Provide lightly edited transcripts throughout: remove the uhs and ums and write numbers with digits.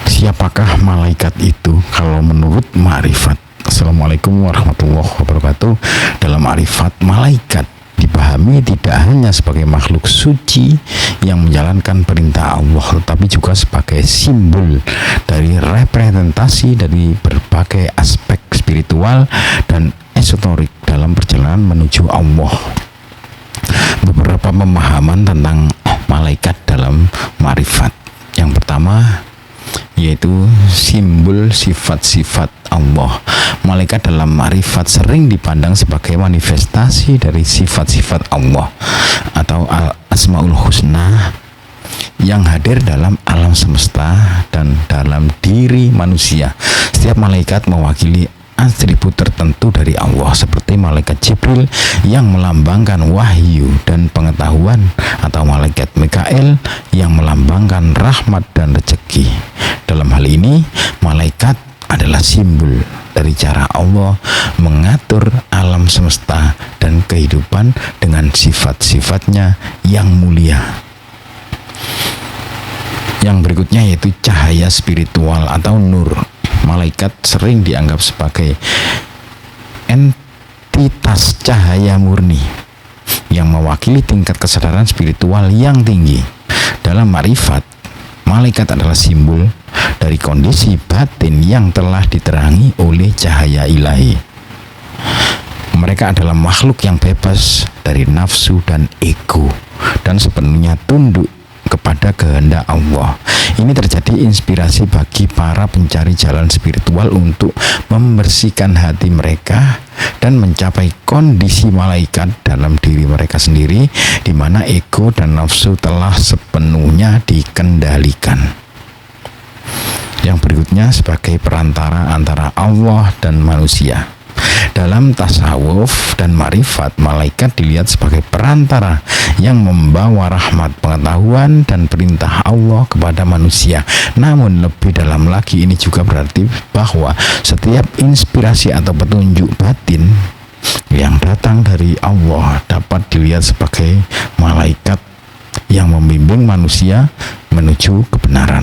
Siapakah malaikat itu kalau menurut ma'rifat? Assalamualaikum warahmatullahi wabarakatuh. Dalam ma'rifat, malaikat dipahami tidak hanya sebagai makhluk suci yang menjalankan perintah Allah, tetapi juga sebagai simbol dari representasi dari berbagai aspek spiritual dan esoterik dalam perjalanan menuju Allah. Beberapa pemahaman tentang malaikat dalam ma'rifat. Yang pertama yaitu simbol sifat-sifat Allah. Malaikat dalam ma'rifat sering dipandang sebagai manifestasi dari sifat-sifat Allah atau al-asmaul husna yang hadir dalam alam semesta dan dalam diri manusia. Setiap malaikat mewakili atribut tertentu dari Allah, seperti malaikat Jibril yang melambangkan wahyu dan pengetahuan, atau malaikat Mikael yang melambangkan rahmat dan rezeki. Dalam hal ini, malaikat adalah simbol dari cara Allah mengatur alam semesta dan kehidupan dengan sifat-sifatnya yang mulia. Yang berikutnya yaitu cahaya spiritual atau nur. Malaikat sering dianggap sebagai entitas cahaya murni yang mewakili tingkat kesadaran spiritual yang tinggi. Dalam ma'rifat, malaikat adalah simbol dari kondisi batin yang telah diterangi oleh cahaya ilahi. Mereka adalah makhluk yang bebas dari nafsu dan ego dan sepenuhnya tunduk kepada kehendak Allah. Ini terjadi inspirasi bagi para pencari jalan spiritual untuk membersihkan hati mereka dan mencapai kondisi malaikat dalam diri mereka sendiri, di mana ego dan nafsu telah sepenuhnya dikendalikan. Yang berikutnya sebagai perantara antara Allah dan manusia. Dalam tasawuf dan ma'rifat, malaikat dilihat sebagai perantara yang membawa rahmat, pengetahuan, dan perintah Allah kepada manusia. Namun lebih dalam lagi, ini juga berarti bahwa setiap inspirasi atau petunjuk batin yang datang dari Allah dapat dilihat sebagai malaikat yang membimbing manusia menuju kebenaran.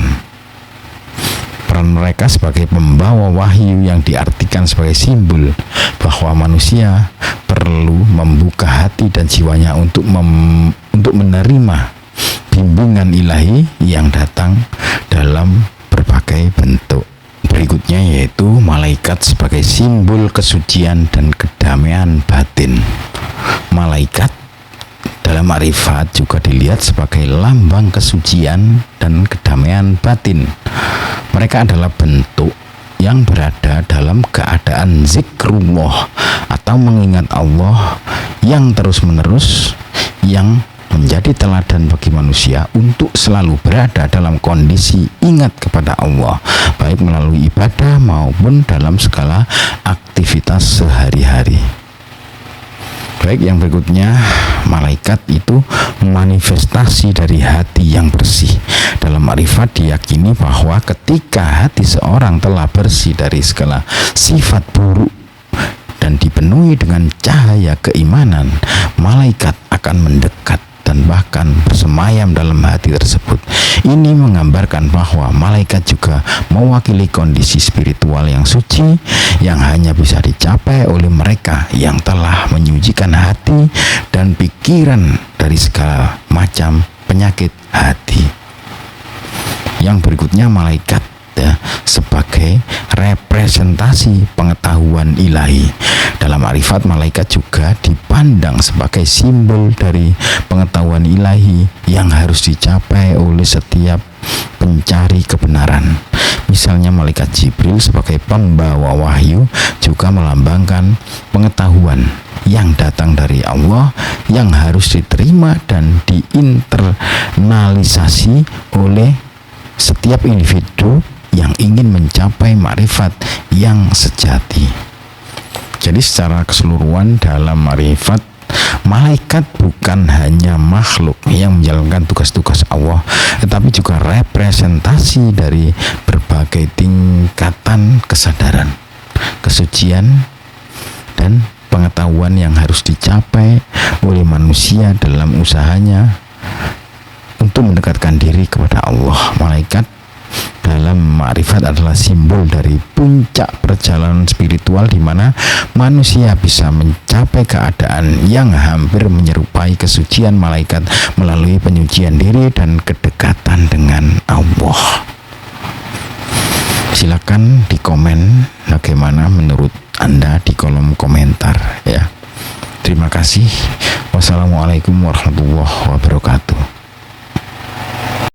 Peran mereka sebagai pembawa wahyu yang diartikan sebagai simbol bahwa manusia perlu membuka hati dan jiwanya untuk menerima bimbingan ilahi yang datang dalam berbagai bentuk. Berikutnya yaitu malaikat sebagai simbol kesucian dan kedamaian batin. Malaikat dalam ma'rifat juga dilihat sebagai lambang kesucian dan kedamaian batin. Mereka adalah bentuk yang berada dalam keadaan zikrullah atau mengingat Allah yang terus-menerus, yang menjadi teladan bagi manusia untuk selalu berada dalam kondisi ingat kepada Allah, baik melalui ibadah maupun dalam segala aktivitas sehari-hari. Baik, yang berikutnya, malaikat itu manifestasi dari hati yang bersih. Dalam ma'rifat diyakini bahwa ketika hati seorang telah bersih dari segala sifat buruk dan dipenuhi dengan cahaya keimanan, malaikat akan mendekat dan bahkan bersemayam dalam hati tersebut. Ini menggambarkan bahwa malaikat juga mewakili kondisi spiritual yang suci yang hanya bisa dicapai oleh mereka yang telah menyucikan hati dan pikiran dari segala macam penyakit hati. Yang berikutnya, malaikat sebagai representasi pengetahuan ilahi. Dalam ma'rifat, malaikat juga dipandang sebagai simbol dari pengetahuan ilahi yang harus dicapai oleh setiap pencari kebenaran. Misalnya malaikat Jibril sebagai pembawa wahyu juga melambangkan pengetahuan yang datang dari Allah yang harus diterima dan diinternalisasi oleh setiap individu yang ingin mencapai ma'rifat yang sejati. Jadi secara keseluruhan dalam ma'rifat, malaikat bukan hanya makhluk yang menjalankan tugas-tugas Allah, tetapi juga representasi dari berbagai tingkatan kesadaran, kesucian, dan pengetahuan yang harus dicapai oleh manusia dalam usahanya untuk mendekatkan diri kepada Allah. Malaikat dalam makrifat adalah simbol dari puncak perjalanan spiritual di mana manusia bisa mencapai keadaan yang hampir menyerupai kesucian malaikat melalui penyucian diri dan kedekatan dengan Allah. Silakan di komen bagaimana menurut Anda di kolom komentar ya. Terima kasih. Wassalamualaikum warahmatullahi wabarakatuh.